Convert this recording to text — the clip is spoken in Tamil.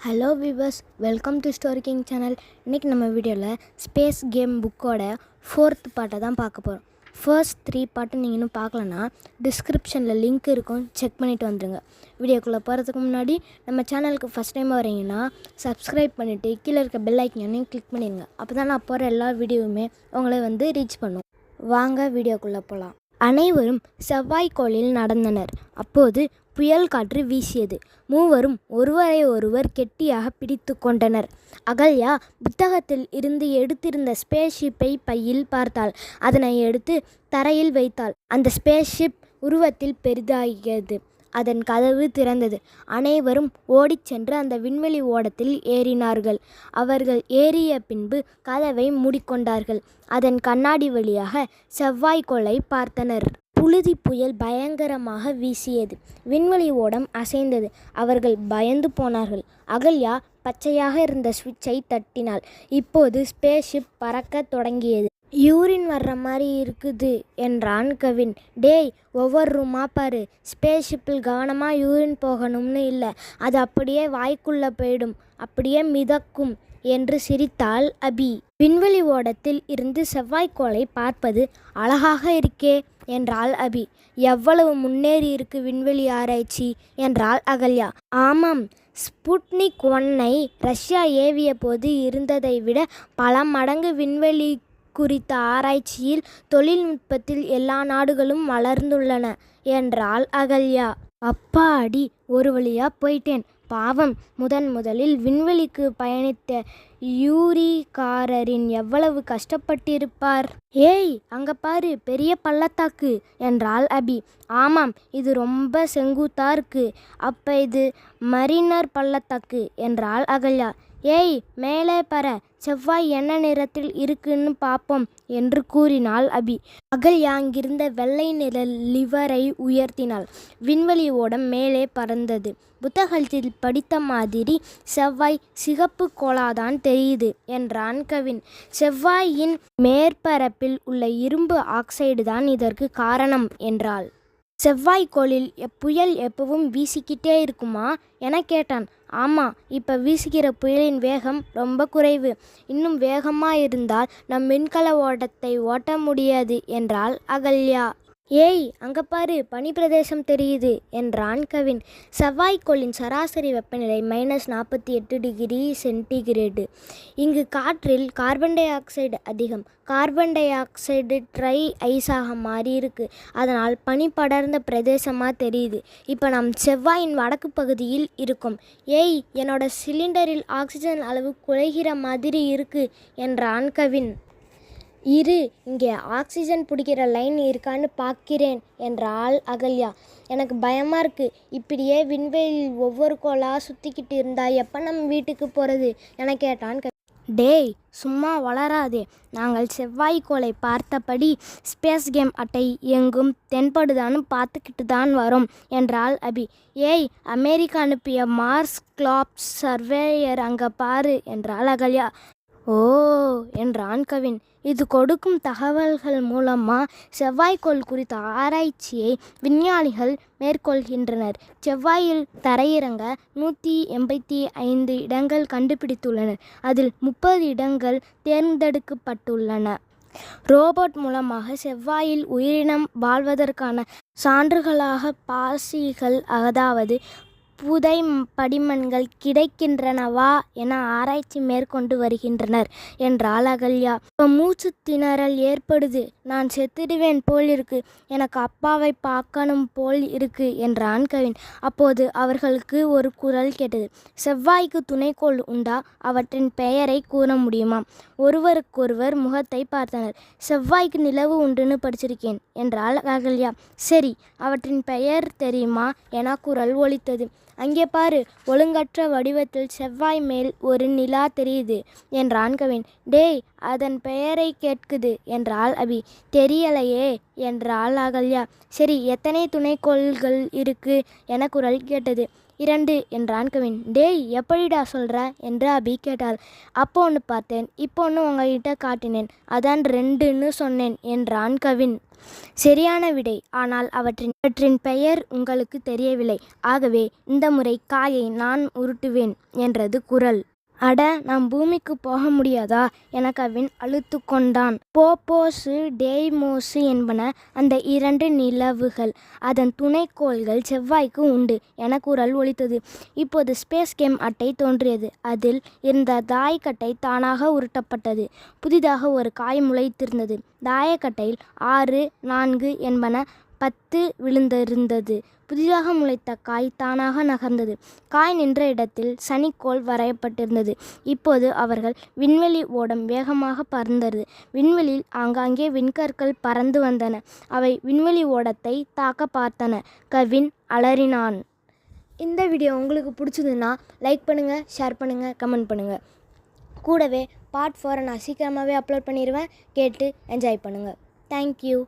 Hello viewers, welcome to story king channel. இன்றைக்கி நம்ம வீடியோவில் ஸ்பேஸ் கேம் புக்கோட 4th பார்ட்டை தான் பார்க்க போகிறோம். ஃபர்ஸ்ட் 3 பார்ட்டு நீங்கள் இன்னும் பார்க்கலன்னா டிஸ்கிரிப்ஷனில் லிங்க் இருக்கும், செக் பண்ணிவிட்டு வந்துடுங்க. வீடியோக்குள்ளே போகிறதுக்கு முன்னாடி நம்ம சேனலுக்கு ஃபஸ்ட் டைம் வரீங்கன்னா சப்ஸ்கிரைப் பண்ணிவிட்டு கீழே இருக்க பெல் ஐக்கனையும் கிளிக் பண்ணிடுங்க. அப்போ தான் நான் போகிற எல்லா வீடியோவுமே உங்களை ரீச் பண்ணும். வாங்க வீடியோக்குள்ளே போகலாம். அனைவரும் செவ்வாய்க்கோளில் நடந்தனர். அப்போது புயல் காற்று வீசியது. மூவரும் ஒருவரை ஒருவர் கெட்டியாக பிடித்து கொண்டனர். அகல்யா புத்தகத்தில் இருந்து எடுத்திருந்த ஸ்பேஸ்ஷிப்பை பையில் பார்த்தாள். அதனை எடுத்து தரையில் வைத்தாள். அந்த ஸ்பேஸ்ஷிப் உருவத்தில் பெரிதாகியது. அதன் கதவு திறந்தது. அனைவரும் ஓடிச் சென்று அந்த விண்வெளி ஓடத்தில் ஏறினார்கள். அவர்கள் ஏறிய பின்பு கதவை மூடிக்கொண்டார்கள். அதன் கண்ணாடி வழியாக செவ்வாய்க்கோளை பார்த்தனர். புழுதி புயல் பயங்கரமாக வீசியது. விண்வெளி ஓடம் அசைந்தது. அவர்கள் பயந்து போனார்கள். அகல்யா பச்சையாக இருந்த சுவிட்சை தட்டினாள். இப்போது ஸ்பேஸ்ஷிப் பறக்க தொடங்கியது. யூரின் வர்ற மாதிரி இருக்குது என்றான் கவின். டேய், ஒவ்வொரு ரூமா பாரு. ஸ்பேஸ்ஷிப்பில் கவனமாக யூரின் போகணும்னு இல்லை, அது அப்படியே வாய்க்குள்ளே போயிடும், அப்படியே மிதக்கும் என்று சிரித்தாள் அபி. விண்வெளி ஓடத்தில் இருந்து செவ்வாய்க்கோளை பார்ப்பது அழகாக இருக்கே என்றாள் அபி. எவ்வளவு முன்னேறி இருக்கு விண்வெளி ஆராய்ச்சி என்றாள் அகல்யா. ஆமாம், ஸ்புட்னிக் 1ஐ ரஷ்யா ஏவிய போது இருந்ததை விட பல மடங்கு விண்வெளி குறித்த ஆராய்ச்சியில் தொழில்நுட்பத்தில் எல்லா நாடுகளும் வளர்ந்துள்ளன என்றாள் அகல்யா. அப்பாடி, ஒரு வழியா போயிட்டேன். பாவம், முதலில் விண்வெளிக்கு பயணித்த யூரிகாரரின் எவ்வளவு கஷ்டப்பட்டிருப்பார். ஏய், அங்கே பாரு, பெரிய பள்ளத்தாக்கு என்றாள் அபி. ஆமாம், இது ரொம்ப செங்குத்தா இருக்கு. அப்போ இது மரினர் பள்ளத்தாக்கு என்றாள் அகல்யா. ஏய், மேலே பர, செவ்வாய் என்ன நிறத்தில் இருக்குன்னு பார்ப்போம் என்று கூறினாள் அபி. அகல்யா அங்கிருந்த வெள்ளை நிற லிவரை உயர்த்தினாள். விண்வெளி ஓடம் மேலே பறந்தது. புத்தகத்தில் படித்த மாதிரி செவ்வாய் சிகப்பு கோளாதான் தெரியுது என்றான் கவின். செவ்வாயின் மேற்பரப்பில் உள்ள இரும்பு ஆக்சைடு தான் இதற்கு காரணம் என்றாள். செவ்வாய்க்கோளில் புயல் எப்பவும் வீசிக்கிட்டே இருக்குமா என கேட்டான். ஆமாம், இப்போ வீசுகிற புயலின் வேகம் ரொம்ப குறைவு. இன்னும் வேகமாக இருந்தால் நம் விண்கல ஓட்டத்தை ஓட்ட முடியாது என்றாள் அகல்யா. ஏய், அங்கே பாரு, பனி பிரதேசம் தெரியுது என்றான் கவின். செவ்வாய்க்கோளின் சராசரி வெப்பநிலை -48 டிகிரி சென்டிகிரேடு. இங்கு காற்றில் கார்பன் டை ஆக்சைடு அதிகம். கார்பன் டை ஆக்சைடு ட்ரை ஐஸாக மாறி இருக்கு. அதனால் பனி படர்ந்த பிரதேசமாக தெரியுது. இப்போ நம் செவ்வாயின் வடக்கு பகுதியில் இருக்கும். ஏய், என்னோட சிலிண்டரில் ஆக்சிஜன் அளவு குறைகிற மாதிரி இருக்கு என்றான் கவின். இரு, இங்கே ஆக்சிஜன் பிடிக்கிற லைன் இருக்கான்னு பார்க்கிறேன் என்றாள் அகல்யா. எனக்கு பயமாக இருக்குது. இப்படியே விண்வெளியில் ஒவ்வொரு கோளாக சுற்றிக்கிட்டு இருந்தா எப்போ நம்ம வீட்டுக்கு போகிறது என கேட்டான். டேய், சும்மா வளராதே. நாங்கள் செவ்வாய்க்கோளை பார்த்தபடி ஸ்பேஸ் கேம் அட்டை எங்கும் தென்படுதான்னு பார்த்துக்கிட்டு தான் வரோம் என்றாள் அபி. ஏய், அமெரிக்கா அனுப்பிய மார்ஸ் கிளாப் சர்வேயர் அங்கே பாரு என்றாள் அகல்யா. ஓ என்றான் கவின். இது கொடுக்கும் தகவல்கள் மூலமாக செவ்வாய்க்கோள் குறித்த ஆராய்ச்சியை விஞ்ஞானிகள் மேற்கொள்கின்றனர். செவ்வாயில் தரையிறங்க 185 இடங்கள் கண்டுபிடித்துள்ளனர். அதில் 30 இடங்கள் தேர்ந்தெடுக்கப்பட்டுள்ளன. ரோபோட் மூலமாக செவ்வாயில் உயிரினம் வாழ்வதற்கான சான்றுகளாக பாசிகள், அதாவது புதை படிமன்கள் கிடைக்கின்றனவா என ஆராய்ச்சி மேற்கொண்டு வருகின்றனர் என்றாள் அகல்யா. இப்போ மூச்சு திணறல் ஏற்படுது. நான் செத்துடுவேன் போல் இருக்கு. எனக்கு அப்பாவை பார்க்கணும் போல் இருக்கு என்றான் கவின். அப்போது அவர்களுக்கு ஒரு குரல் கேட்டது. செவ்வாய்க்கு துணைக்கோள் உண்டா? அவற்றின் பெயரை கூற முடியுமா? ஒருவருக்கொருவர் முகத்தை பார்த்தனர். செவ்வாய்க்கு நிலவு உண்டுன்னு படிச்சிருக்கேன் என்றாள் அகல்யா. சரி, அவற்றின் பெயர் தெரியுமா என குரல் ஒலித்தது. அங்கே பாரு, ஒழுங்கற்ற வடிவத்தில் செவ்வாய் மேல் ஒரு நிலா தெரியுது என்றான் கவின். டேய், அதன் பெயரை கேட்குது என்றாள் அபி. தெரியலையே என்றாள் அகல்யா. சரி, எத்தனை துணைக்கோள்கள் இருக்கு என குரல் கேட்டது. 2 என்றான் கவின். டேய், எப்படிடா சொல்கிற என்று அபி கேட்டாள். அப்போ ஒன்று பார்த்தேன், இப்போ ஒன்று உங்ககிட்ட காட்டினேன், அதான் 2ன்னு சொன்னேன் என்றான் கவின். சரியான விடை. ஆனால் அவற்றின் பெயர் உங்களுக்கு தெரியவில்லை. ஆகவே இந்த முறை காயை நான் உருட்டுவேன் என்றது குரல். அட, நாம் பூமிக்கு போக முடியாதா என கவின் அலுத்து கொண்டான். போப்போசு டெய்மோசு என்பன அந்த 2 நிலவுகள். அதன் துணைக்கோள்கள் செவ்வாய்க்கு உண்டு என குரல் ஒலித்தது. இப்போது ஸ்பேஸ் கேம் அட்டை தோன்றியது. அதில் இருந்த தாயக்கட்டை தானாக உருட்டப்பட்டது. புதிதாக ஒரு காய் முளைத்திருந்தது. தாயக்கட்டையில் 6, 4 என்பன 10 விழுந்திருந்தது. புதிதாக முளைத்த காய் தானாக நகர்ந்தது. காய் நின்ற இடத்தில் சனிக்கோள் வரையப்பட்டிருந்தது. இப்போது அவர்கள் விண்வெளி ஓடம் வேகமாக பறந்தது. விண்வெளியில் ஆங்காங்கே விண்கற்கள் பறந்து வந்தன. அவை விண்வெளி ஓடத்தை தாக்க பார்த்தன. கவின் அலறினான். இந்த வீடியோ உங்களுக்கு பிடிச்சதுன்னா லைக் பண்ணுங்கள், ஷேர் பண்ணுங்கள், கமெண்ட் பண்ணுங்கள். கூடவே பார்ட் 4 நான் சீக்கிரமாகவே அப்லோட் பண்ணிடுவேன். கேட்டு என்ஜாய் பண்ணுங்கள். தேங்க்யூ.